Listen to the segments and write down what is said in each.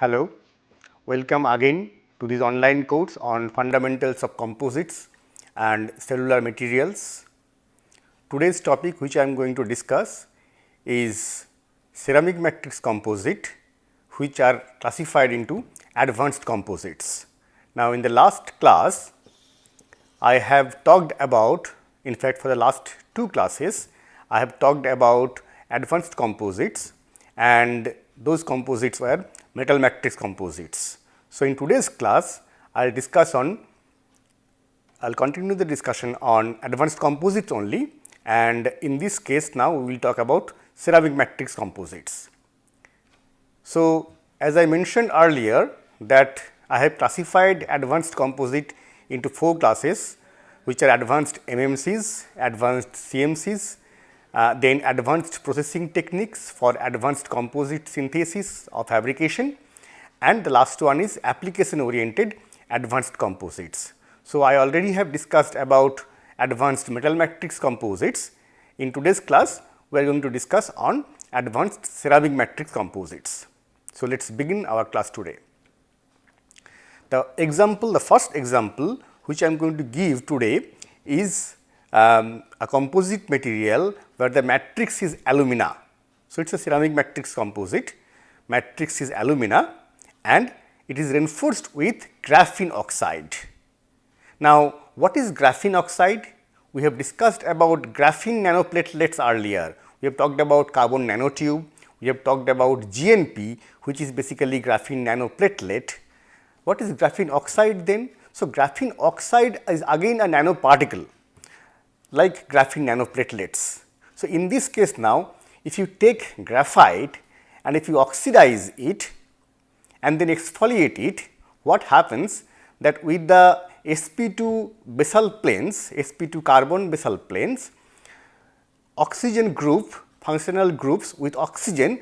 Hello, welcome again to this online course on fundamentals of composites and cellular materials. Today's topic which I am going to discuss is ceramic matrix composite, which are classified into advanced composites. Now, in the last class I have talked about, in fact for the last two classes I have talked about advanced composites, and those composites were metal matrix composites. So, in today's class I will discuss on, I will continue the discussion on advanced composites only, and in this case now we will talk about ceramic matrix composites. So, as I mentioned earlier that I have classified advanced composite into 4 classes, which are advanced MMCs, advanced CMCs, then advanced processing techniques for advanced composite synthesis or fabrication, and the last one is application oriented advanced composites. So, I already have discussed about advanced metal matrix composites. In today's class we are going to discuss on advanced ceramic matrix composites. So, let us begin our class today. The first example which I am going to give today is a composite material where the matrix is alumina. So, it is a ceramic matrix composite, matrix is alumina and it is reinforced with graphene oxide. Now, what is graphene oxide? We have discussed about graphene nanoplatelets earlier. We have talked about carbon nanotube, we have talked about GNP, which is basically graphene nanoplatelet. What is graphene oxide then? So, graphene oxide is again a nanoparticle like graphene nanoplatelets. So, in this case now, if you take graphite and if you oxidize it and then exfoliate it, what happens that with the sp2 basal planes, sp2 carbon basal planes, oxygen group, functional groups with oxygen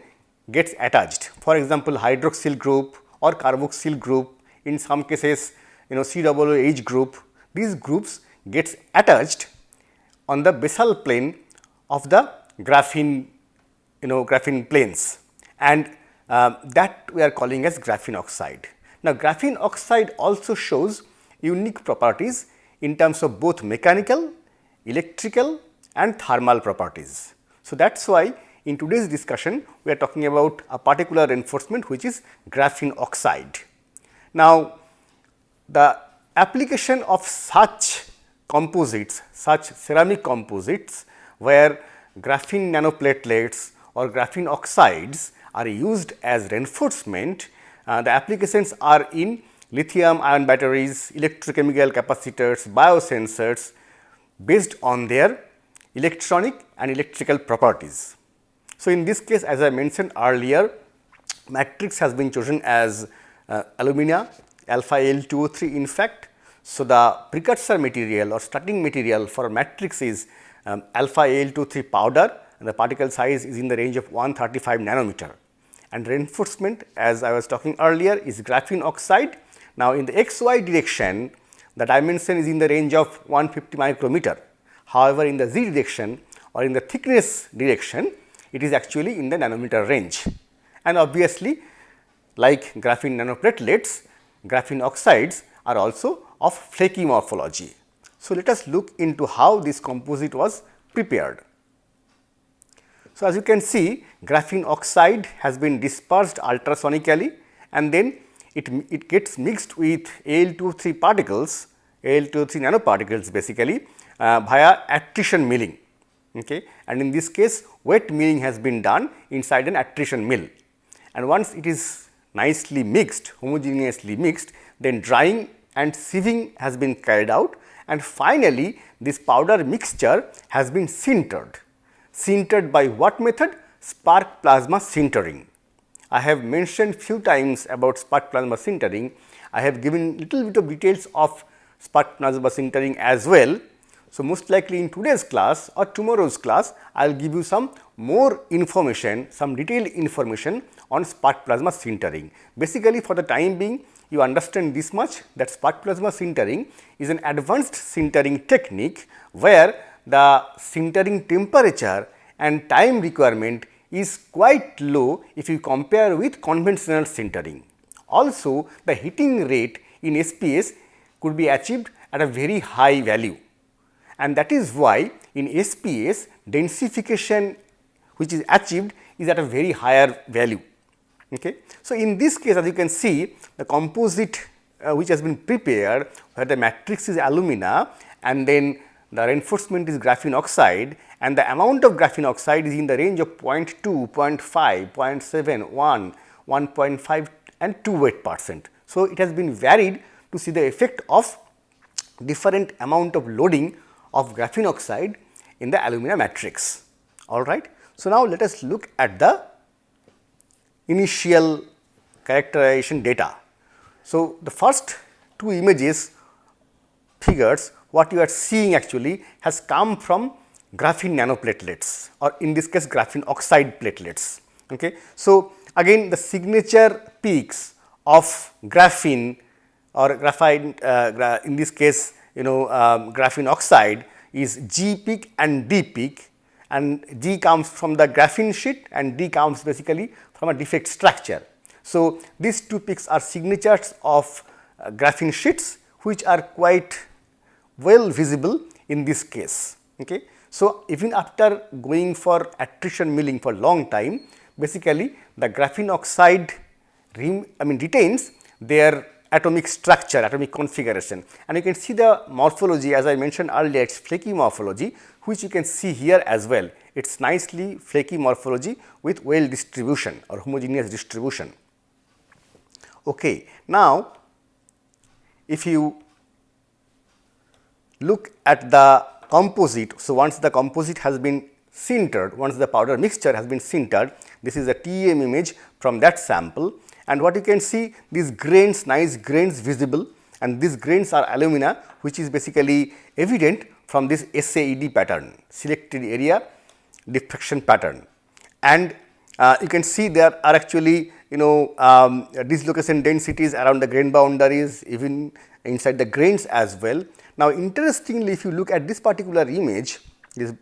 gets attached. For example, hydroxyl group or carboxyl group, in some cases COOH group, these groups gets attached on the basal plane of the graphene planes, and that we are calling as graphene oxide. Now, graphene oxide also shows unique properties in terms of both mechanical, electrical and thermal properties. So, that is why in today's discussion we are talking about a particular reinforcement which is graphene oxide. Now, the application of such composites, such ceramic composites where graphene nanoplatelets or graphene oxides are used as reinforcement, the applications are in lithium ion batteries, electrochemical capacitors, biosensors based on their electronic and electrical properties. So, in this case, as I mentioned earlier, matrix has been chosen as alumina alpha Al2O3 in fact. So, the precursor material or starting material for matrix is alpha Al2O3 powder, and the particle size is in the range of 135 nanometer, and reinforcement as I was talking earlier is graphene oxide. Now, in the xy direction the dimension is in the range of 150 micrometer. However, in the z direction or in the thickness direction it is actually in the nanometer range, and obviously like graphene nanoplatelets, graphene oxides are also of flaky morphology. So, let us look into how this composite was prepared. So, as you can see, graphene oxide has been dispersed ultrasonically and then it gets mixed with Al2O3 particles, Al2O3 nanoparticles basically via attrition milling. Okay. And in this case wet milling has been done inside an attrition mill, and once it is nicely mixed, homogeneously mixed, then drying and sieving has been carried out, and finally, this powder mixture has been sintered. Sintered by what method? Spark plasma sintering. I have mentioned few times about spark plasma sintering. I have given little bit of details of spark plasma sintering as well. So, most likely in today's class or tomorrow's class, I will give you some more information, some detailed information on spark plasma sintering. Basically, for the time being, you understand this much, that spark plasma sintering is an advanced sintering technique where the sintering temperature and time requirement is quite low if you compare with conventional sintering. Also, the heating rate in SPS could be achieved at a very high value, and that is why in SPS densification which is achieved is at a very higher value. Okay. So, in this case, as you can see, the composite which has been prepared, where the matrix is alumina and then the reinforcement is graphene oxide, and the amount of graphene oxide is in the range of 0.2, 0.5, 0.7, 1, 1.5 and 2% So, it has been varied to see the effect of different amount of loading of graphene oxide in the alumina matrix. All right. So, now let us look at the initial characterization data. So, the first two images figures, what you are seeing actually has come from graphene nanoplatelets, or in this case graphene oxide platelets. Okay. So, again the signature peaks of graphene or graphite in this case graphene oxide is G peak and D peak, and G comes from the graphene sheet and D comes basically from a defect structure. So, these two peaks are signatures of graphene sheets which are quite well visible in this case. Okay. So, even after going for attrition milling for long time, basically the graphene oxide retains their atomic structure, atomic configuration, and you can see the morphology as I mentioned earlier, it is flaky morphology which you can see here as well. It is nicely flaky morphology with well distribution or homogeneous distribution. Okay. Now, if you look at the composite, so once the composite has been sintered, once the powder mixture has been sintered, this is a TEM image from that sample, and what you can see, these grains, nice grains visible, and these grains are alumina which is basically evident from this SAED pattern, selected area diffraction pattern, and you can see there are actually dislocation densities around the grain boundaries, even inside the grains as well. Now, interestingly, if you look at this particular image, this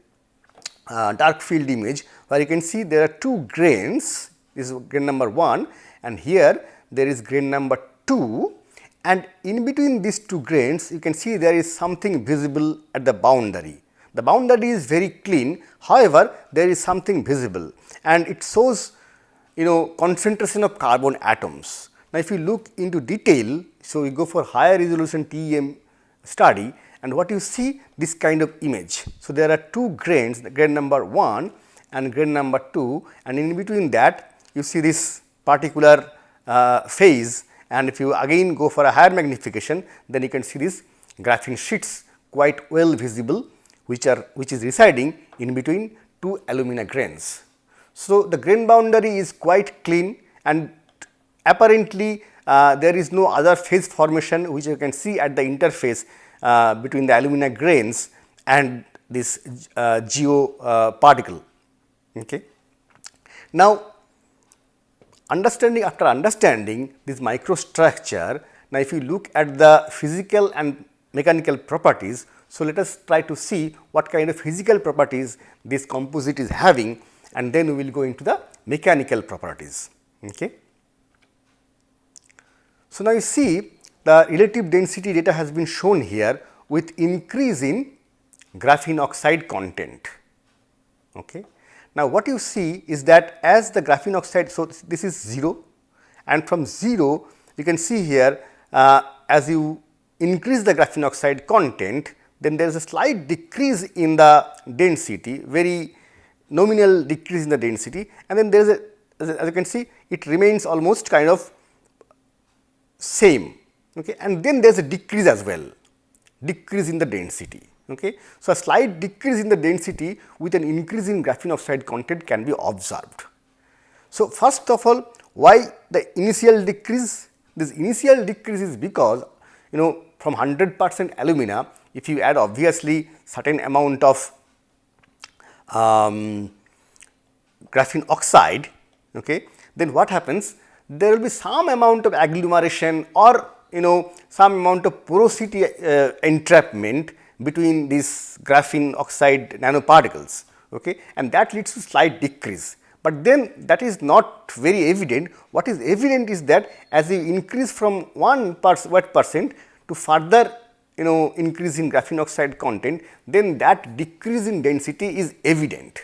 dark field image, where you can see there are two grains, this is grain number 1 and here there is grain number 2, and in between these two grains you can see there is something visible at the boundary. The boundary is very clean, however, there is something visible and it shows concentration of carbon atoms. Now, if you look into detail, so we go for higher resolution TEM study and what you see this kind of image. So, there are two grains, grain number 1 and grain number 2, and in between that you see this particular phase, and if you again go for a higher magnification, then you can see these graphene sheets quite well visible which is residing in between two alumina grains. So, the grain boundary is quite clean and apparently there is no other phase formation which you can see at the interface between the alumina grains and this geo particle. Okay. Now, after understanding this microstructure, now if you look at the physical and mechanical properties, so let us try to see what kind of physical properties this composite is having, and then we will go into the mechanical properties. Okay. So, now you see the relative density data has been shown here with increase in graphene oxide content. Okay. Now, what you see is that as the graphene oxide, so this is 0 and from 0 you can see here as you increase the graphene oxide content, then there is a slight decrease in the density, very nominal decrease in the density, and then there is as you can see it remains almost kind of same, okay, and then there is a decrease as well, decrease in the density. Okay. So, a slight decrease in the density with an increase in graphene oxide content can be observed. So, first of all, why the initial decrease? This initial decrease is because from 100% alumina, if you add obviously certain amount of graphene oxide, okay, then what happens? There will be some amount of agglomeration or some amount of porosity entrapment between these graphene oxide nanoparticles, okay, and that leads to slight decrease. but then that is not very evident. What is evident is that as you increase from 1% to further increase in graphene oxide content, then that decrease in density is evident,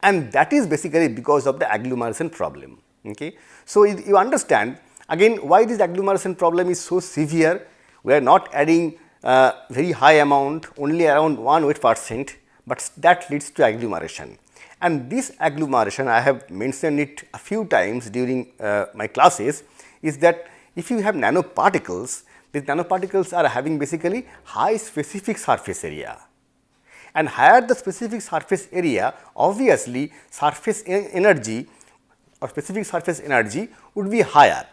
and that is basically because of the agglomeration problem. Okay. So, you understand again why this agglomeration problem is so severe. We are not adding very high amount, only around 1 weight%, but that leads to agglomeration. And this agglomeration, I have mentioned it a few times during my classes, is that if you have nanoparticles, these nanoparticles are having basically high specific surface area, and higher the specific surface area, obviously surface energy or specific surface energy would be higher,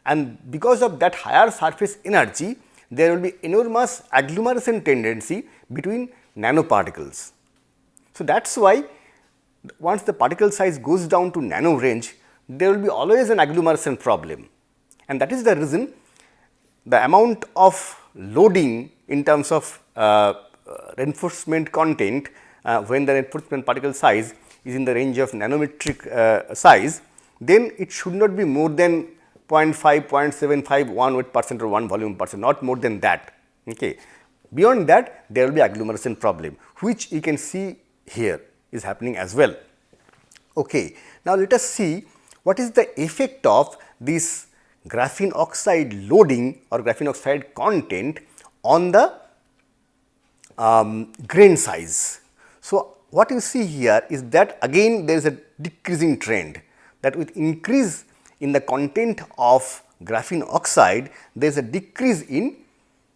and because of that higher surface energy, there will be enormous agglomeration tendency between nanoparticles. So, that is why once the particle size goes down to nano range, there will be always an agglomeration problem, and that is the reason the amount of loading in terms of reinforcement content when the reinforcement particle size is in the range of nanometric size, then it should not be more than 0.5, 0.75, 1 weight% or 1 volume%, not more than that. Okay. Beyond that, there will be agglomeration problem, which you can see here is happening as well. Okay. Now, let us see what is the effect of this graphene oxide loading or graphene oxide content on the grain size. So, what you see here is that again there is a decreasing trend, that with increase in the content of graphene oxide, there is a decrease in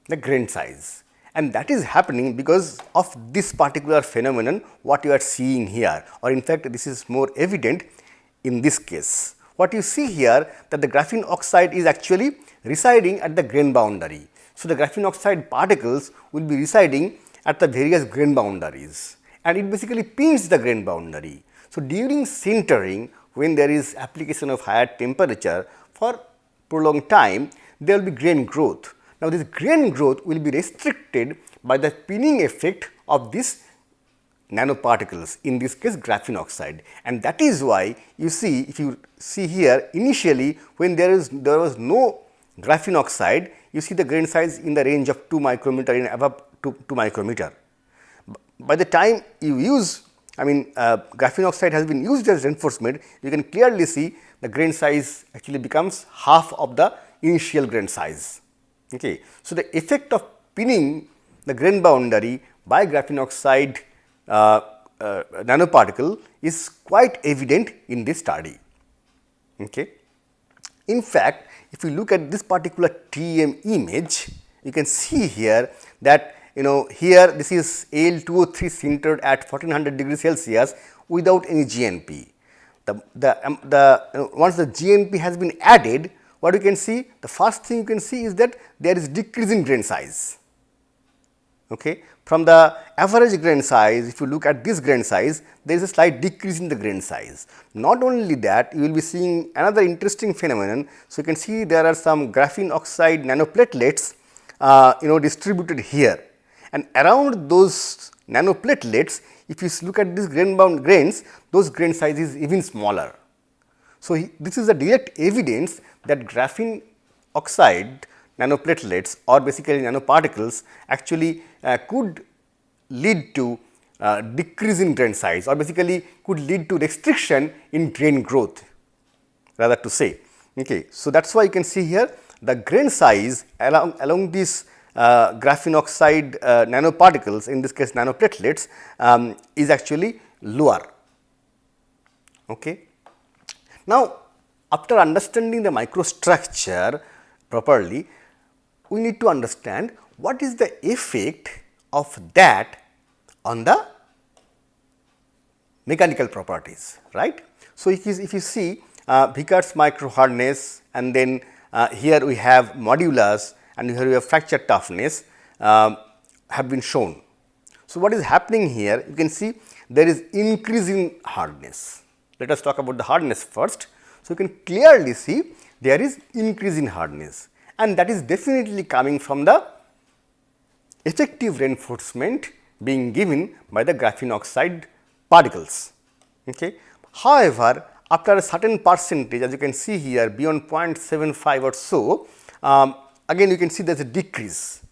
the grain size, and that is happening because of this particular phenomenon what you are seeing here, or in fact this is more evident in this case. What you see here, that the graphene oxide is actually residing at the grain boundary. So, the graphene oxide particles will be residing at the various grain boundaries, and it basically pins the grain boundary. So, during sintering, when there is application of higher temperature for prolonged time, there will be grain growth. Now, this grain growth will be restricted by the pinning effect of this nanoparticles, in this case graphene oxide, and that is why you see, if you see here initially when there was no graphene oxide, you see the grain size in the range of 2 micrometer and above 2 micrometer. By the time you use, graphene oxide has been used as reinforcement, you can clearly see the grain size actually becomes half of the initial grain size. Okay. So, the effect of pinning the grain boundary by graphene oxide nanoparticle is quite evident in this study. Okay. In fact, if you look at this particular TEM image, you can see here that here this is Al2O3 sintered at 1400 degrees Celsius without any GNP. Once the GNP has been added, what you can see, the first thing you can see is that there is decrease in grain size. Okay. From the average grain size, if you look at this grain size, there is a slight decrease in the grain size. Not only that, you will be seeing another interesting phenomenon. So, you can see there are some graphene oxide nanoplatelets distributed here, and around those nanoplatelets, if you look at these grain bound grains, those grain size is even smaller. So, this is a direct evidence that graphene oxide nanoplatelets or basically nanoparticles actually could lead to decrease in grain size, or basically could lead to restriction in grain growth, rather to say. Okay. So, that is why you can see here the grain size along these graphene oxide nanoparticles, in this case nanoplatelets, is actually lower. Okay. Now, after understanding the microstructure properly, we need to understand what is the effect of that on the mechanical properties, right. So, if you see Vickers micro hardness, and then here we have modulus, and here we have fracture toughness have been shown. So, what is happening here, you can see there is increase in hardness. Let us talk about the hardness first. So, you can clearly see there is increase in hardness, and that is definitely coming from the effective reinforcement being given by the graphene oxide particles. Okay. However, after a certain percentage, as you can see here, beyond 0.75 or so, again you can see there is a decrease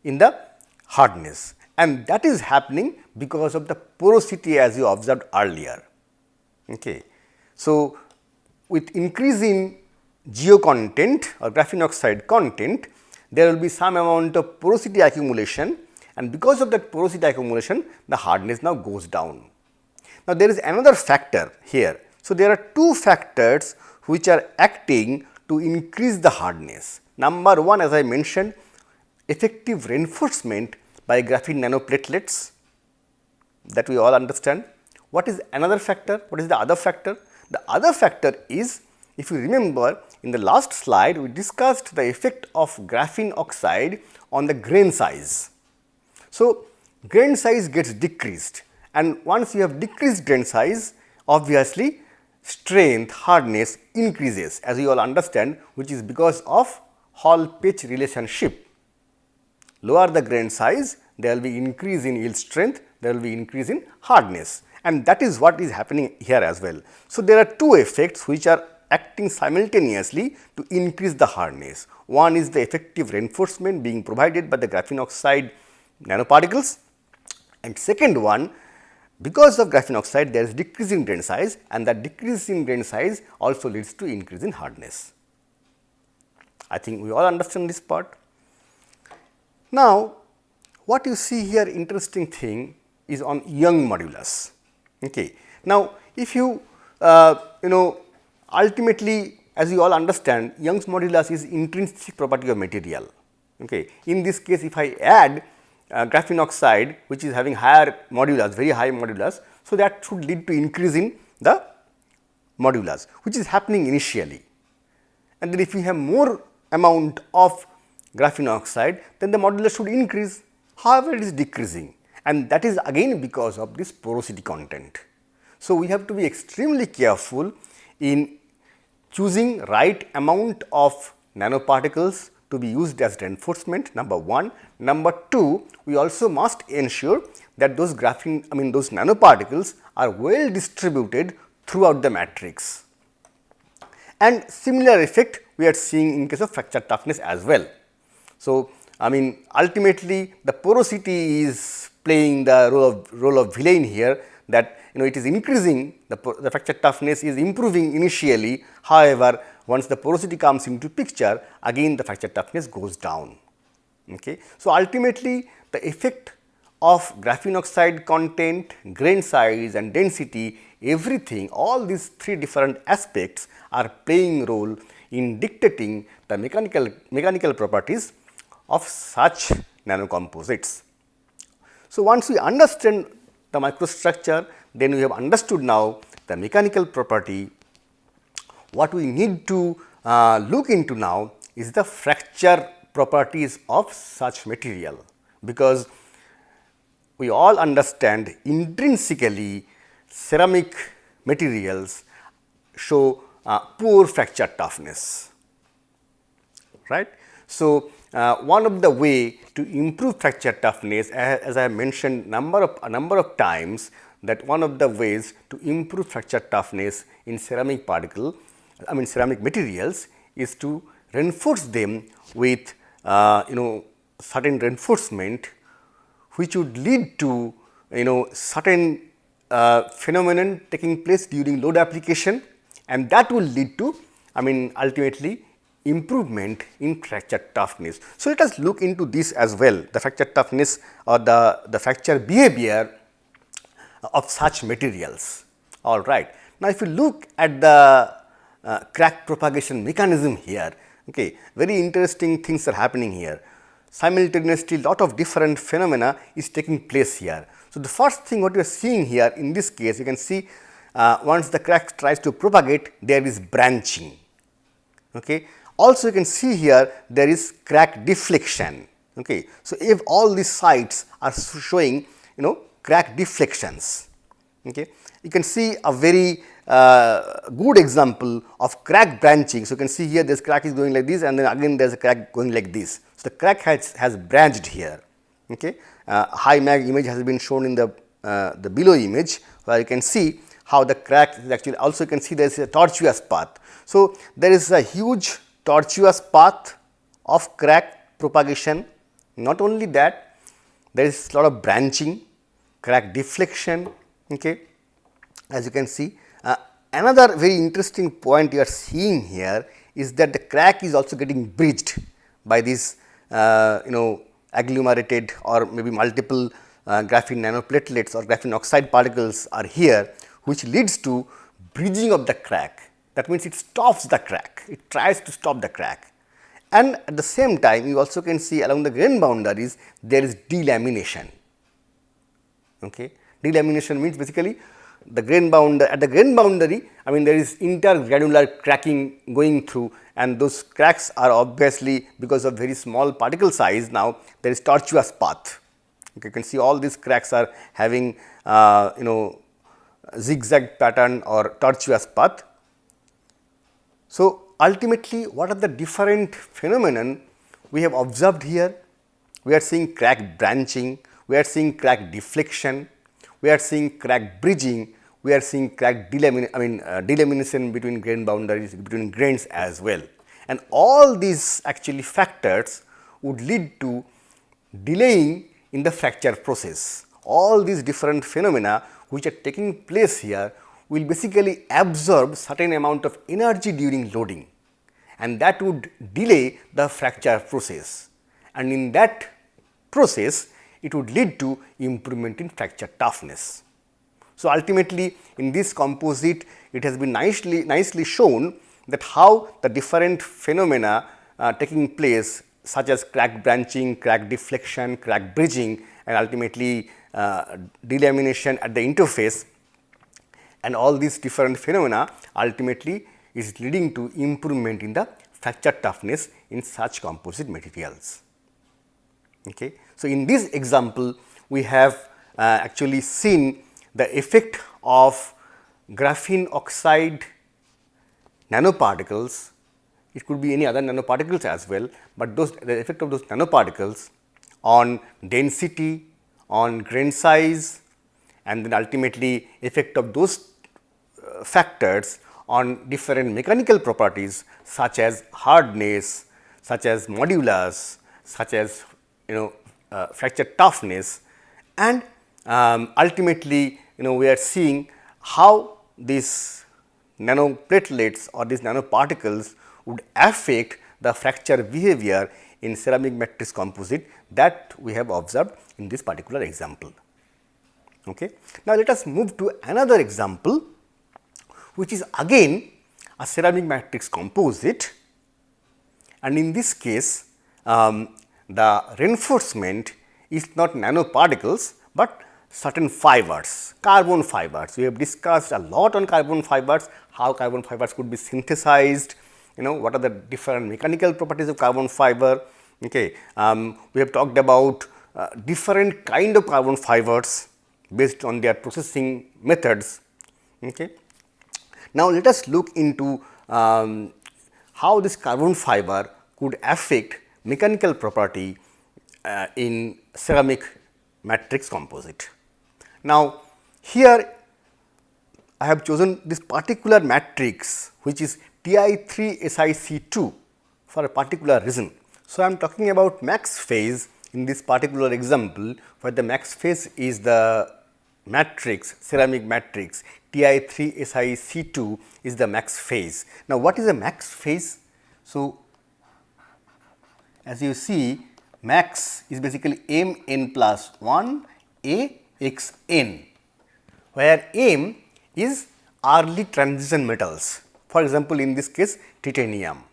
in the hardness, and that is happening because of the porosity as you observed earlier. Okay. So, with increase in geo content or graphene oxide content, there will be some amount of porosity accumulation, and because of that porosity accumulation, the hardness now goes down. Now, there is another factor here. So, there are two factors which are acting to increase the hardness. Number one, as I mentioned, effective reinforcement by graphene nanoplatelets, that we all understand. What is another factor? What is the other factor? The other factor is, if you remember, in the last slide we discussed the effect of graphene oxide on the grain size. So, grain size gets decreased, and once you have decreased grain size, obviously strength, hardness increases, as you all understand, which is because of Hall-Page relationship. Lower the grain size, there will be increase in yield strength, there will be increase in hardness, and that is what is happening here as well. So, there are two effects which are acting simultaneously to increase the hardness. One is the effective reinforcement being provided by the graphene oxide nanoparticles, and second one, because of graphene oxide there is decrease in grain size, and that decrease in grain size also leads to increase in hardness. I think we all understand this part. Now, what you see here, interesting thing is on Young modulus. Okay. Now, if you ultimately, as you all understand, Young's modulus is intrinsic property of material. Okay. In this case, if I add graphene oxide, which is having higher modulus, very high modulus, so that should lead to increase in the modulus, which is happening initially. And then if we have more amount of graphene oxide, then the modulus should increase. However, it is decreasing, and that is again because of this porosity content. So, we have to be extremely careful in choosing right amount of nanoparticles to be used as reinforcement, number one. Number two, we also must ensure that those those nanoparticles are well distributed throughout the matrix. And similar effect we are seeing in case of fracture toughness as well. So, ultimately the porosity is playing the role of villain here, that it is increasing, the fracture toughness is improving initially. However, once the porosity comes into picture, again the fracture toughness goes down. Okay. So, ultimately the effect of graphene oxide content, grain size and density, everything, all these three different aspects are playing role in dictating the mechanical properties of such nanocomposites. So, once we understand the microstructure, then we have understood now the mechanical property. What we need to look into now is the fracture properties of such material, because we all understand intrinsically ceramic materials show poor fracture toughness, right. So, one of the way to improve fracture toughness, as I have mentioned a number of times, that one of the ways to improve fracture toughness in ceramic ceramic materials is to reinforce them with certain reinforcement, which would lead to certain phenomenon taking place during load application, and that will lead to ultimately improvement in fracture toughness. So, let us look into this as well, the fracture toughness or the fracture behavior of such materials. All right. Now, if you look at the crack propagation mechanism here, okay, very interesting things are happening here. Simultaneously, lot of different phenomena is taking place here. So, the first thing what you are seeing here in this case, you can see once the crack tries to propagate, there is branching. Okay. Also, you can see here there is crack deflection. Okay. So, if all these sites are showing crack deflections, okay, you can see a very good example of crack branching. So, you can see here this crack is going like this, and then again there is a crack going like this. So, the crack has branched here. Okay. High mag image has been shown in the below image, where you can see how the crack is actually, also you can see there is a tortuous path. So, there is a huge tortuous path of crack propagation. Not only that, there is a lot of branching, crack deflection. Okay. As you can see, another very interesting point you are seeing here is that the crack is also getting bridged by these agglomerated or maybe multiple graphene nanoplatelets or graphene oxide particles are here, which leads to bridging of the crack. That means, it stops the crack, it tries to stop the crack, and at the same time you also can see along the grain boundaries there is delamination. Okay. Delamination means basically the grain boundary, at the grain boundary, I mean there is intergranular cracking going through, and those cracks are obviously because of very small particle size. Now, there is tortuous path. Okay, you can see all these cracks are having zigzag pattern or tortuous path. So, ultimately what are the different phenomenon we have observed here? We are seeing crack branching, we are seeing crack deflection, we are seeing crack bridging, we are seeing crack delamination between grain boundaries, between grains as well. And all these actually factors would lead to delaying in the fracture process. All these different phenomena which are taking place here will basically absorb certain amount of energy during loading, and that would delay the fracture process, and in that process it would lead to improvement in fracture toughness. So, ultimately in this composite it has been nicely shown that how the different phenomena taking place, such as crack branching, crack deflection, crack bridging, and ultimately delamination at the interface, and all these different phenomena ultimately is leading to improvement in the fracture toughness in such composite materials. Okay. So, in this example we have actually seen the effect of graphene oxide nanoparticles. It could be any other nanoparticles as well, but the effect of those nanoparticles on density, on grain size, and then ultimately effect of those factors on different mechanical properties such as hardness, such as modulus, such as fracture toughness, and ultimately we are seeing how these nanoplatelets or these nanoparticles would affect the fracture behavior in ceramic matrix composite that we have observed in this particular example. Okay. Now, let us move to another example, which is again a ceramic matrix composite, and in this case the reinforcement is not nanoparticles, but certain fibers, carbon fibers. We have discussed a lot on carbon fibers, how carbon fibers could be synthesized, what are the different mechanical properties of carbon fiber. Okay. We have talked about different kind of carbon fibers based on their processing methods. Okay. Now, let us look into how this carbon fiber could affect mechanical property in ceramic matrix composite. Now, here I have chosen this particular matrix, which is Ti3SiC2 for a particular reason. So, I am talking about max phase in this particular example, where the max phase is the matrix, ceramic matrix Ti3SiC2 is the max phase. Now, what is a max phase? So, as you see, max is basically Mn plus 1 A x n, where M is early transition metals, for example, in this case titanium.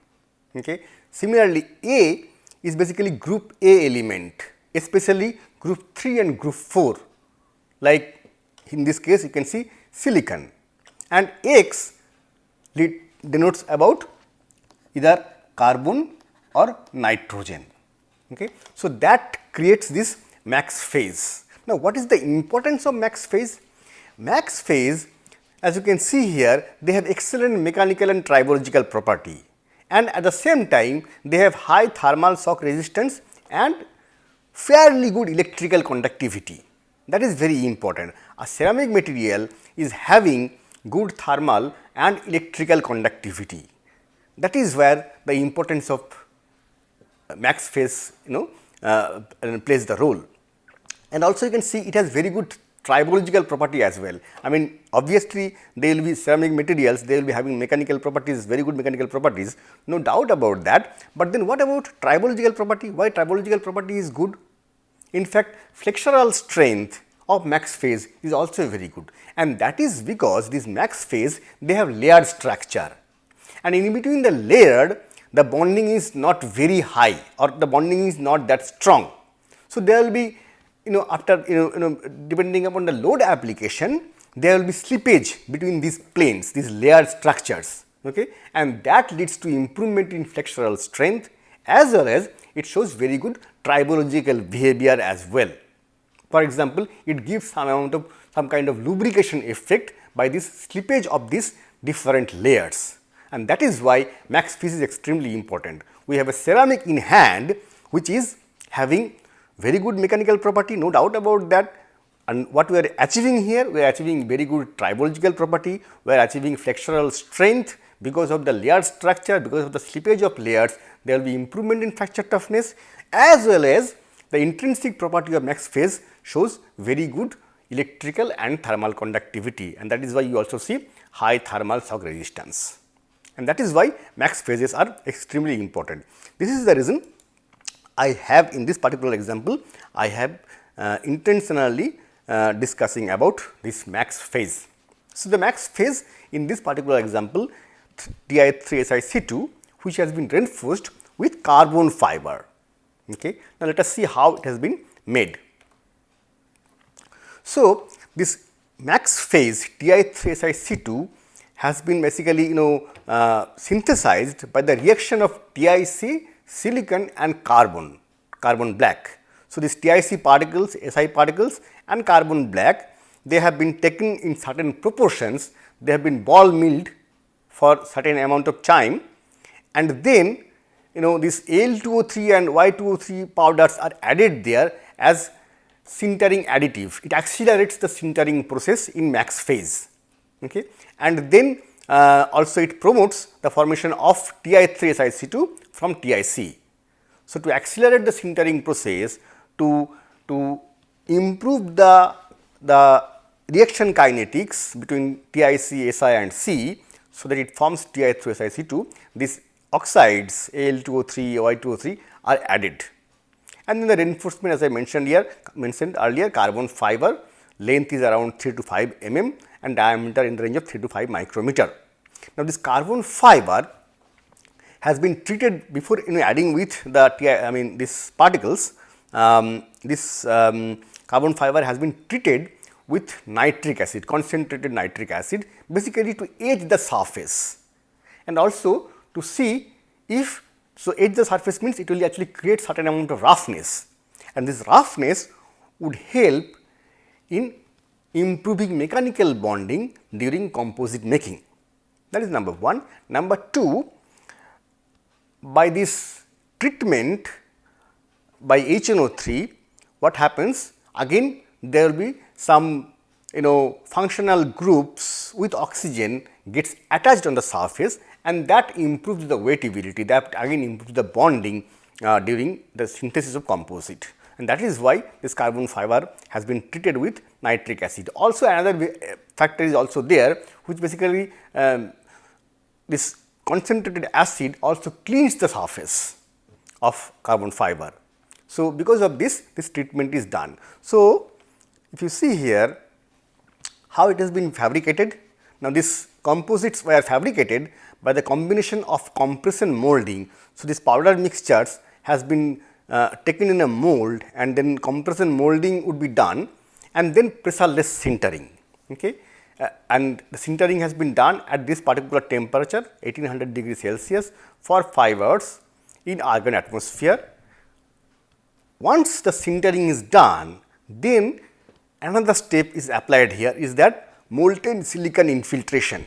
Okay. Similarly, A is basically group A element, especially group 3 and group 4, like in this case you can see silicon, and X denotes about either carbon or nitrogen. Okay. So, that creates this max phase. Now, what is the importance of max phase? Max phase, as you can see here, they have excellent mechanical and tribological property, and at the same time they have high thermal shock resistance and fairly good electrical conductivity. That is very important. A ceramic material is having good thermal and electrical conductivity. That is where the importance of max phase plays the role. And also you can see it has very good tribological property as well. I mean, obviously they will be ceramic materials, they will be having mechanical properties, very good mechanical properties, no doubt about that. But then what about tribological property? Why tribological property is good? In fact, flexural strength of max phase is also very good, and that is because this max phase they have layered structure, and in between the layered the bonding is not very high or the bonding is not that strong. So, there will be after depending upon the load application, there will be slippage between these planes, these layered structures, okay, and that leads to improvement in flexural strength, as well as it shows very good tribological behavior as well. For example, it gives some kind of lubrication effect by this slippage of these different layers, and that is why max phase is extremely important. We have a ceramic in hand which is having very good mechanical property, no doubt about that, and what we are achieving here, we are achieving very good tribological property, we are achieving flexural strength because of the layered structure, because of the slippage of layers, there will be improvement in fracture toughness, as well as the intrinsic property of max phase shows very good electrical and thermal conductivity, and that is why you also see high thermal shock resistance, and that is why max phases are extremely important. This is the reason I have in this particular example, I have intentionally discussing about this max phase. So, the max phase in this particular example Ti3Si2, which has been reinforced with carbon fiber. Okay. Now, let us see how it has been made. So, this max phase Ti3Si2 has been basically synthesized by the reaction of TiC, silicon and carbon black. So, these TiC particles, Si particles and carbon black, they have been taken in certain proportions, they have been ball milled for certain amount of time, and then this Al2O3 and Y2O3 powders are added there as sintering additive. It accelerates the sintering process in max phase, okay, and then also it promotes the formation of Ti3Si2 from TiC. So, to accelerate the sintering process, to improve the reaction kinetics between TiC, Si and C, so that it forms Ti3Si2, these oxides Al2O3, Y2O3 are added. And then the reinforcement, as I mentioned earlier, carbon fiber, length is around 3 to 5 mm and diameter in the range of 3 to 5 micrometer. Now, this carbon fiber has been treated before adding with the these particles. This carbon fiber has been treated with nitric acid, concentrated nitric acid, basically to age the surface and also to see if, so age the surface means it will actually create certain amount of roughness, and this roughness would help in improving mechanical bonding during composite making. That is number 1. Number 2, by this treatment by HNO3, what happens? Again, there will be some functional groups with oxygen gets attached on the surface, and that improves the wettability, that again improves the bonding during the synthesis of composite, and that is why this carbon fiber has been treated with nitric acid. Also, another factor is also there, which basically this concentrated acid also cleans the surface of carbon fiber. So, because of this treatment is done. So, if you see here how it has been fabricated. Now, these composites were fabricated by the combination of compression molding. So, this powder mixtures has been taken in a mold, and then compression molding would be done, and then pressureless sintering. Okay. And the sintering has been done at this particular temperature 1800 degrees Celsius for 5 hours in argon atmosphere. Once the sintering is done, then another step is applied here, is that molten silicon infiltration.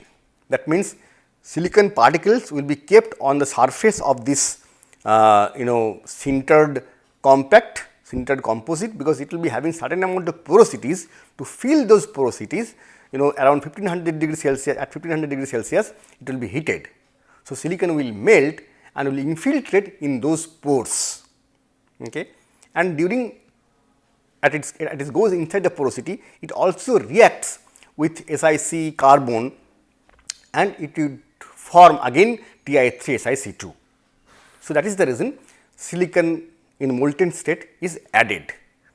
That means, silicon particles will be kept on the surface of this sintered composite, because it will be having certain amount of porosities. To fill those porosities, around 1500 degrees Celsius, at 1500 degrees Celsius it will be heated. So, silicon will melt and will infiltrate in those pores, okay. And during at its goes inside the porosity, it also reacts with SiC carbon and it would form again Ti3SiC2. So, that is the reason silicon in molten state is added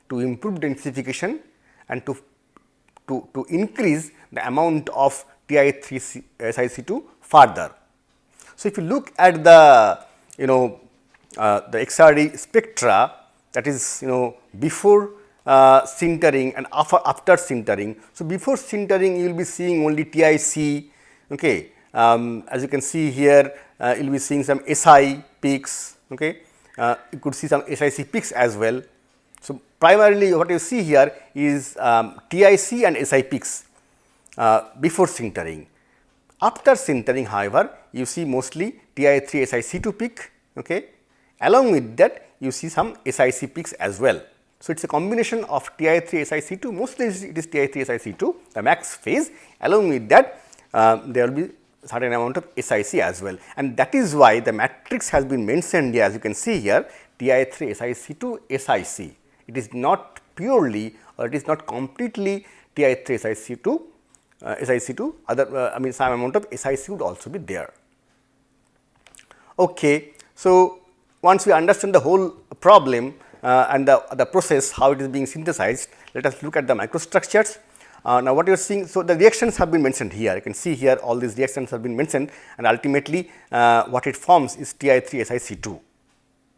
to improve densification and to increase the amount of Ti3SiC2 further. So, if you look at the the XRD spectra, that is before sintering and after sintering. So, before sintering you will be seeing only TIC, okay. As you can see here, you will be seeing some SI peaks, okay. You could see some SiC peaks as well. So, primarily what you see here is TIC and SI peaks before sintering. After sintering, however, you see mostly Ti3SiC2 peak, okay. Along with that you see some SiC peaks as well. So, it is a combination of Ti3SiC2, mostly it is Ti3SiC2, the max phase. Along with that there will be certain amount of SiC as well, and that is why the matrix has been mentioned here, as you can see here, Ti3SiC2 SiC. It is not purely or it is not completely Ti3SiC2 SiC2, other I mean some amount of SiC would also be there. Okay. So, once we understand the whole problem and the process, how it is being synthesized, let us look at the microstructures. Now, what you are seeing, so the reactions have been mentioned here, you can see here all these reactions have been mentioned, and ultimately what it forms is Ti3SiC2,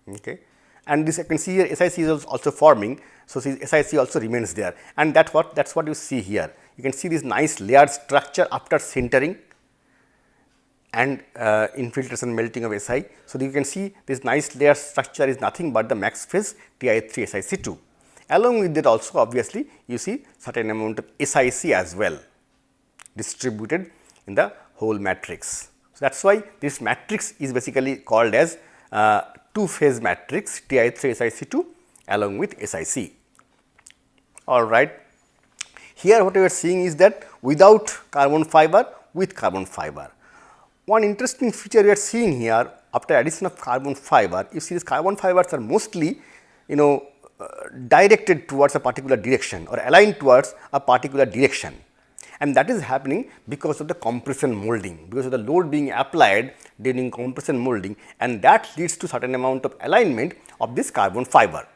okay. And this you can see here SiC is also forming. So, SiC also remains there, and that is what you see here. You can see this nice layered structure after sintering and infiltration melting of Si. So, you can see this nice layer structure is nothing but the max phase Ti3SiC2. Along with that also obviously you see certain amount of SiC as well distributed in the whole matrix. So, that is why this matrix is basically called as two phase matrix Ti3SiC2 along with SiC. All right. Here what we are seeing is that without carbon fiber, with carbon fiber. One interesting feature we are seeing here, after addition of carbon fiber, you see these carbon fibers are mostly directed towards a particular direction or aligned towards a particular direction, and that is happening because of the compression molding, because of the load being applied during compression molding, and that leads to certain amount of alignment of this carbon fiber.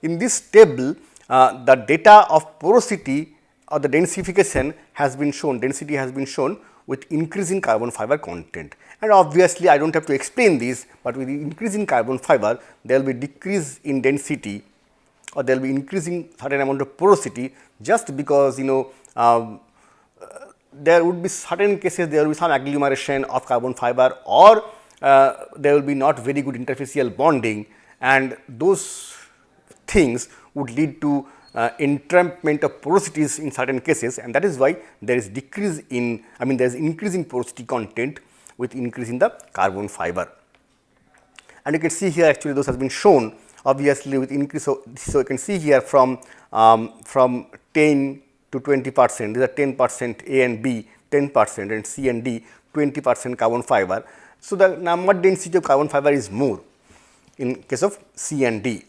In this table, the data of porosity or the densification has been shown, density has been shown with increasing carbon fiber content, and obviously I do not have to explain this, but with increasing carbon fiber there will be decrease in density or there will be increasing certain amount of porosity, just because there would be certain cases there will be some agglomeration of carbon fiber, or there will be not very good interfacial bonding, and those things would lead to entrampment of porosities in certain cases, and that is why there is decrease in, there is increase in porosity content with increase in the carbon fiber. And you can see here actually those has been shown obviously with increase. So, you can see here from 10 to 20%, these are 10% A and B, 10% and C and D, 20% carbon fiber. So, the number density of carbon fiber is more in case of C and D.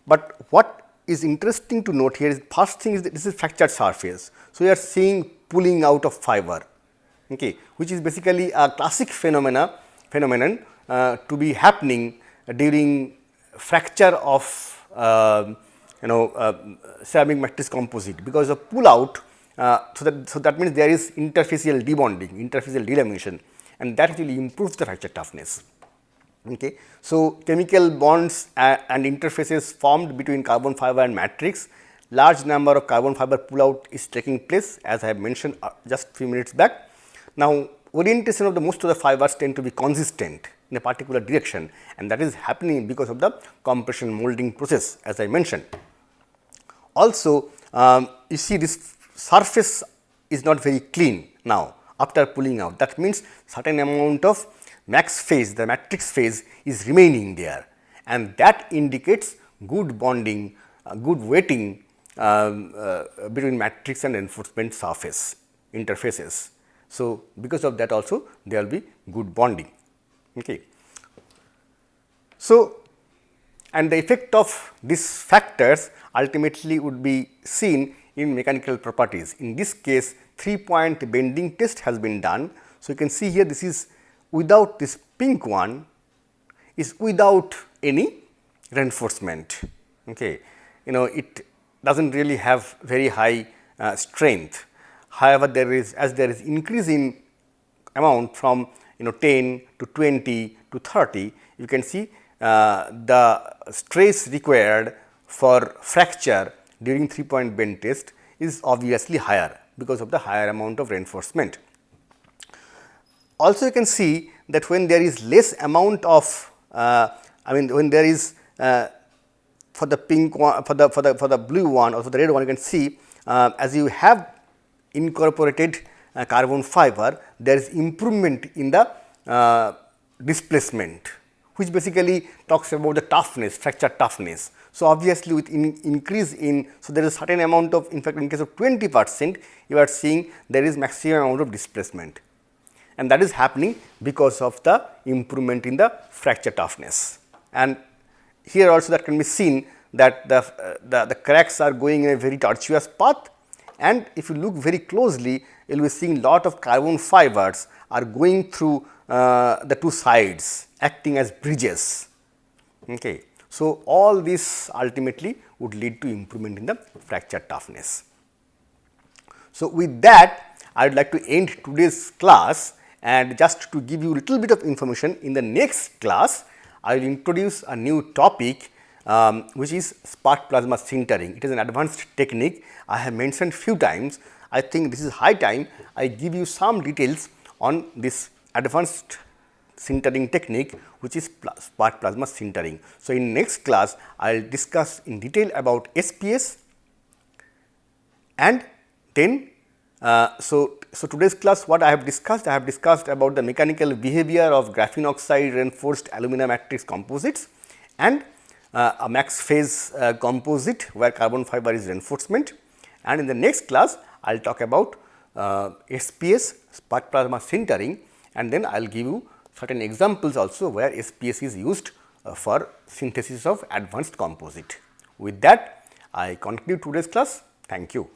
But what is interesting to note here is, first thing is that this is fractured surface. So, we are seeing pulling out of fiber, okay, which is basically a classic phenomenon to be happening during fracture of ceramic matrix composite, because of pull out. So, that means there is interfacial debonding, interfacial delamination, and that actually improves the fracture toughness. Okay. So, chemical bonds and interfaces formed between carbon fiber and matrix, large number of carbon fiber pull out is taking place, as I have mentioned just few minutes back. Now, orientation of the most of the fibers tend to be consistent in a particular direction, and that is happening because of the compression molding process, as I mentioned. Also, you see this surface is not very clean now after pulling out. That means certain amount of max phase, the matrix phase is remaining there, and that indicates good bonding, good wetting between matrix and reinforcement surface interfaces. So, because of that also there will be good bonding. Okay. So, and the effect of these factors ultimately would be seen in mechanical properties. In this case, 3-point bending test has been done. So, you can see here this is without this pink one is without any reinforcement. Okay. You know, it does not really have very high strength. However, there is increase in amount from 10 to 20 to 30, you can see the stress required for fracture during 3-point bend test is obviously higher because of the higher amount of reinforcement. Also, you can see that when there is less amount of when there is for the pink one, for the blue one or for the red one, you can see as you have incorporated carbon fiber, there is improvement in the displacement, which basically talks about the toughness, fracture toughness. So, obviously, with increase in, so there is certain amount of, in fact, in case of 20%, you are seeing there is maximum amount of displacement, and that is happening because of the improvement in the fracture toughness. And here also that can be seen that the cracks are going in a very tortuous path, and if you look very closely, you will be seeing lot of carbon fibers are going through the two sides, acting as bridges. Okay. So, all this ultimately would lead to improvement in the fracture toughness. So, with that I would like to end today's class, and just to give you a little bit of information, in the next class I will introduce a new topic which is spark plasma sintering. It is an advanced technique I have mentioned few times. I think this is high time I give you some details on this advanced sintering technique, which is spark plasma sintering. So, in next class I will discuss in detail about SPS, and then so today's class what I have discussed about the mechanical behavior of graphene oxide reinforced alumina matrix composites and a max phase composite where carbon fiber is reinforcement, and in the next class I will talk about SPS, spark plasma sintering, and then I will give you certain examples also where SPS is used for synthesis of advanced composite. With that I conclude today's class. Thank you.